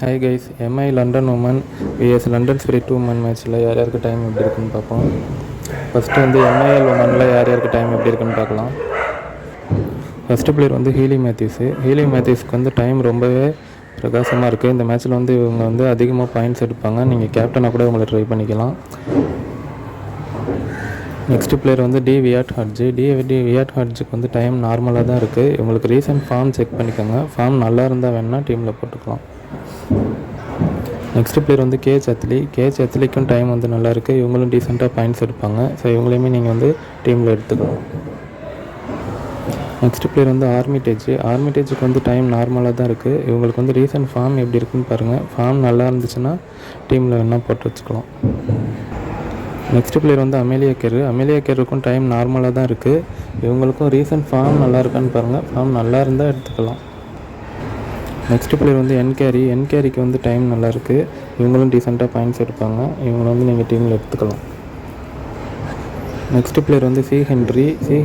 Hi guys, MI London women VS London Spirit women மேட்ச்சில் யார் யாருக்கு டைம் எப்படி இருக்குன்னு பார்ப்போம். ஃபஸ்ட்டு வந்து எம்ஐஎல் உமனில் யார் யாருக்கு டைம் எப்படி இருக்குன்னு பார்க்கலாம். ஃபஸ்ட்டு பிளேயர் வந்து ஹீலி மேத்யூஸ்க்கு வந்து டைம் ரொம்பவே பிரகாசமாக இருக்குது. இந்த மேட்ச்சில் வந்து இவங்க வந்து அதிகமாக பாயிண்ட்ஸ் எடுப்பாங்க. நீங்கள் கேப்டனாக கூட இவங்களை ட்ரை பண்ணிக்கலாம். நெக்ஸ்ட் பிளேயர் வந்து டி வியாட் ஹட்ஜுக்கு வந்து டைம் நார்மலாக தான் இருக்குது. இவங்களுக்கு ரீசன்ட் ஃபார்ம் செக் பண்ணிக்கோங்க. ஃபார்ம் நல்லா இருந்தால் வேணால் டீமில் போட்டுக்கலாம். நெக்ஸ்ட் பிளேயர் வந்து கேச் அத்லிக்கும் டைம் வந்து நல்லா இருக்குது. இவங்களும் டீசெண்டாக பாயிண்ட்ஸ் எடுப்பாங்க. ஸோ இவங்களையுமே நீங்கள் வந்து டீமில் எடுத்துக்கலாம். நெக்ஸ்ட் பிளேயர் வந்து ஆர்மிட்டேஜுக்கு வந்து டைம் நார்மலாக தான் இருக்குது. இவங்களுக்கு வந்து ரீசன்ட் ஃபார்ம் எப்படி இருக்குன்னு பாருங்கள். ஃபார்ம் நல்லா இருந்துச்சுன்னா டீமில் வேணால் போட்டு வச்சுக்கலாம். நெக்ஸ்ட் பிளேயர் வந்து அமேலியா கேருக்கும் டைம் நார்மலாக தான் இருக்குது. இவங்களுக்கும் ரீசன்ட் ஃபார்ம் நல்லா இருக்கான்னு பாருங்கள். ஃபார்ம் நல்லா இருந்தால் எடுத்துக்கலாம். நெக்ஸ்ட் பிளேயர் வந்து என்கேரிக்கு வந்து டைம் நல்லாயிருக்கு. இவங்களும் டீசெண்டாக பாயிண்ட்ஸ் எடுப்பாங்க. இவங்களை வந்து நீங்கள் டீமில் எடுத்துக்கலாம். நெக்ஸ்ட் பிளேயர் வந்து சி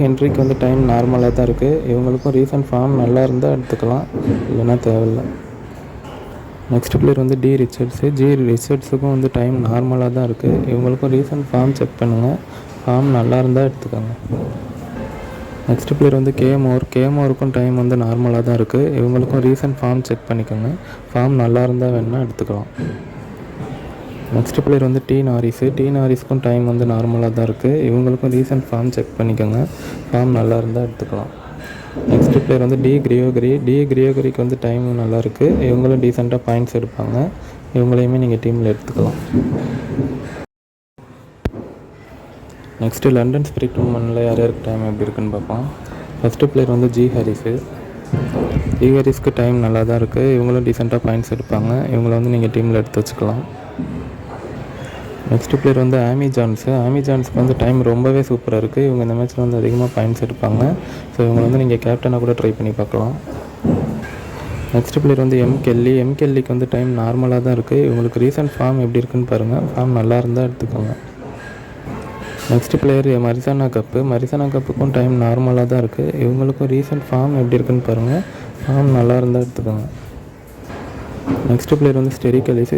ஹென்ரிக்கு வந்து டைம் நார்மலாக தான் இருக்குது. இவங்களுக்கும் ரீசன்ட் ஃபார்ம் நல்லா இருந்தால் எடுத்துக்கலாம், இல்லைன்னா தேவையில்லை. நெக்ஸ்ட் பிளேயர் வந்து டி ரிச்சர்ட்ஸுக்கும் வந்து டைம் நார்மலாக தான் இருக்குது. இவங்களுக்கும் ரீசன்ட் ஃபார்ம் செக் பண்ணுங்கள். ஃபார்ம் நல்லா இருந்தால் எடுத்துக்கோங்க. நெக்ஸ்ட் பிளேயர் வந்து கேமோருக்கும் டைம் வந்து நார்மலாக தான் இருக்குது. இவங்களுக்கும் ரீசன்ட் ஃபார்ம் செக் பண்ணிக்கோங்க. ஃபார்ம் நல்லா இருந்தால் வேணால் எடுத்துக்கலாம். நெக்ஸ்ட் பிளேயர் வந்து டி நாரிஸ்க்கும் டைம் வந்து நார்மலாக தான் இருக்குது. இவங்களுக்கும் ரீசன்ட் ஃபார்ம் செக் பண்ணிக்கோங்க. ஃபார்ம் நல்லா இருந்தால் எடுத்துக்கலாம். நெக்ஸ்ட் பிளேயர் வந்து டி கிரியோகரிக்கு வந்து டைம் நல்லா இருக்குது. இவங்களும் டீசெண்டாக பாயிண்ட்ஸ் எடுப்பாங்க. இவங்களையுமே நீங்கள் டீமில் எடுத்துக்கலாம். நெக்ஸ்ட்டு லண்டன் ஸ்பிரிட் உமனில் யார் யாருக்கு டைம் எப்படி இருக்குன்னு பார்ப்போம். ஃபஸ்ட்டு பிளேயர் வந்து ஜி ஹாரிஸ்க்கு டைம் நல்லா தான் இருக்குது. இவங்களும் டீசெண்டாக பாயிண்ட்ஸ் எடுப்பாங்க. இவங்களை வந்து நீங்கள் டீமில் எடுத்து வச்சுக்கலாம். நெக்ஸ்ட் பிளேயர் வந்து ஆமி ஜான்ஸ்க்கு வந்து டைம் ரொம்பவே சூப்பராக இருக்குது. இவங்க இந்த மேட்ச்சில் வந்து அதிகமாக பாயிண்ட்ஸ் எடுப்பாங்க. ஸோ இவங்களை வந்து நீங்கள் கேப்டனாக கூட ட்ரை பண்ணி பார்க்கலாம். நெக்ஸ்ட் பிளேயர் வந்து எம்கெல்லிக்கு வந்து டைம் நார்மலாக தான் இருக்குது. இவங்களுக்கு ரீசன்ட் ஃபார்ம் எப்படி இருக்குன்னு பாருங்கள். ஃபார்ம் நல்லா இருந்தால் எடுத்துக்கோங்க. நெக்ஸ்ட் பிளேயர் மரிசானா கப்புக்கும் டைம் நார்மலாக தான் இருக்குது. இவங்களுக்கும் ரீசன்ட் ஃபார்ம் எப்படி இருக்குன்னு பாருங்கள். ஃபார்ம் நல்லா இருந்தால் எடுத்துக்கோங்க. நெக்ஸ்ட் பிளேயர் வந்து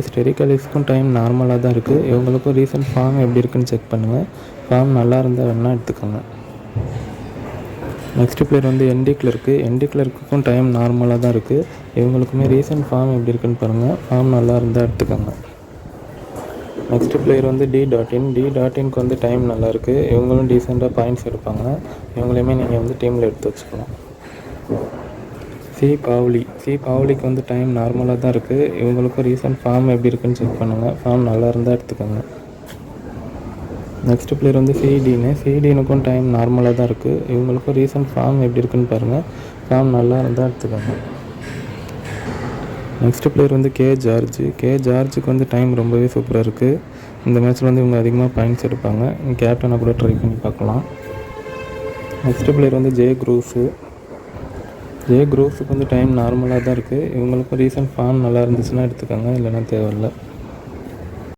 ஸ்டெரிகலிஸுக்கும் டைம் நார்மலாக தான் இருக்குது. இவங்களுக்கும் ரீசன்ட் ஃபார்ம் எப்படி இருக்குன்னு செக் பண்ணுங்கள். ஃபார்ம் நல்லா இருந்தால் வேணால் எடுத்துக்கோங்க. நெக்ஸ்ட் பிளேயர் வந்து என்டி கிளர்க்குக்கும் டைம் நார்மலாக தான் இருக்குது. இவங்களுக்குமே ரீசன்ட் ஃபார்ம் எப்படி இருக்குன்னு பாருங்கள். ஃபார்ம் நல்லா இருந்தால் எடுத்துக்கோங்க. நெக்ஸ்ட் பிளேயர் வந்து டி டாட்டின்க்கு வந்து டைம் நல்லாயிருக்கு. இவங்களும் டீசெண்டாக பாயிண்ட்ஸ் எடுப்பாங்க. இவங்களையுமே நீங்கள் வந்து டீமில் எடுத்து வச்சுக்கலாம். சி பாவ்லிக்கு வந்து டைம் நார்மலாக தான் இருக்குது. இவங்களுக்கும் ரீசன்ட் ஃபார்ம் எப்படி இருக்குன்னு செக் பண்ணுங்கள். ஃபார்ம் நல்லா இருந்தால் எடுத்துக்கோங்க. நெக்ஸ்ட் பிளேயர் வந்து சிடீனுக்கும் டைம் நார்மலாக தான் இருக்குது. இவங்களுக்கும் ரீசன்ட் ஃபார்ம் எப்படி இருக்குன்னு பாருங்கள். ஃபார்ம் நல்லா இருந்தால் எடுத்துக்கோங்க. நெக்ஸ்ட் பிளேயர் வந்து கே ஜார்ஜுக்கு வந்து டைம் ரொம்பவே சூப்பராக இருக்குது. இந்த மேட்ச்சில் வந்து இவங்க அதிகமாக பாயிண்ட்ஸ் எடுப்பாங்க. கேப்டனாக கூட ட்ரை பண்ணி பார்க்கலாம். நெக்ஸ்ட் பிளேயர் வந்து ஜே க்ரூஸுக்கு வந்து டைம் நார்மலாக தான் இருக்குது. இவங்களுக்கும் ரீசன்ட் ஃபார்ம் நல்லா இருந்துச்சுன்னா எடுத்துக்கோங்க, இல்லைன்னா தேவையில்லை.